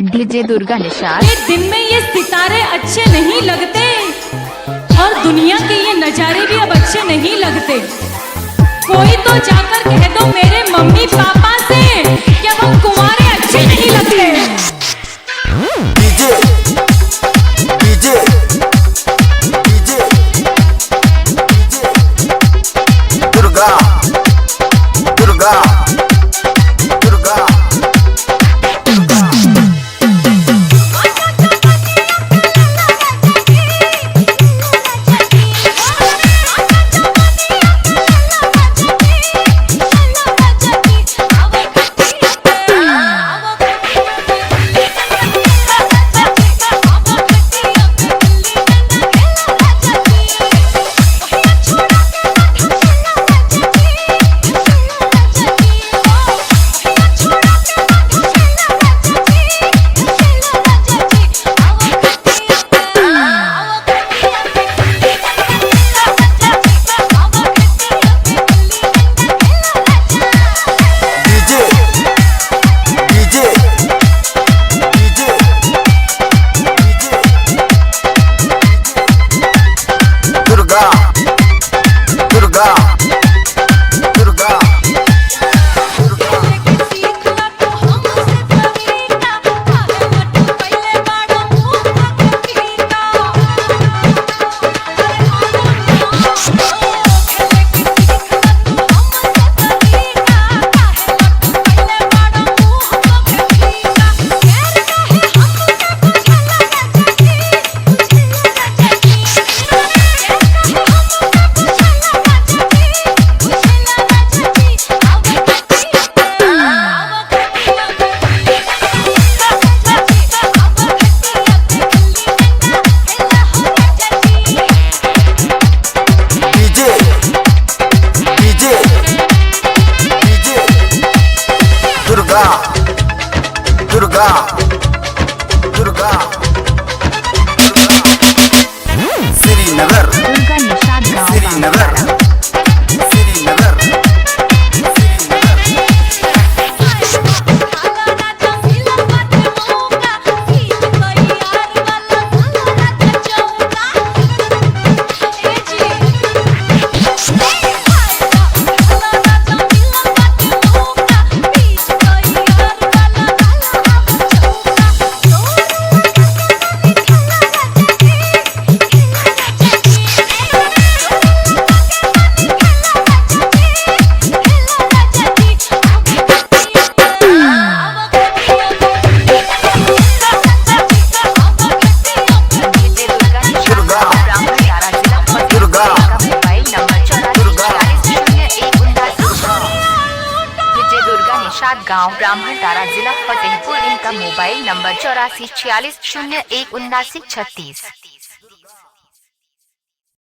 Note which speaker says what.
Speaker 1: DJ Durga Nishad.
Speaker 2: दिन में ये सितारे अच्छे नहीं लगते और दुनिया के ये नजारे भी अब अच्छे नहीं लगते। कोई तो जाकर कह दो मेरे मम्मी पापा से कि अब हम कुंवारे अच्छे नहीं लगते।
Speaker 3: DJ DJ DJ Durga Durga Durga Durga Durga Srinagar
Speaker 1: Durga Nishad गाँव
Speaker 3: श्रीनगर श्रीनगर
Speaker 1: गाँव ब्राह्मण तारा जिला फतेहपुर। इनका मोबाइल नंबर 84 46 01 79 36।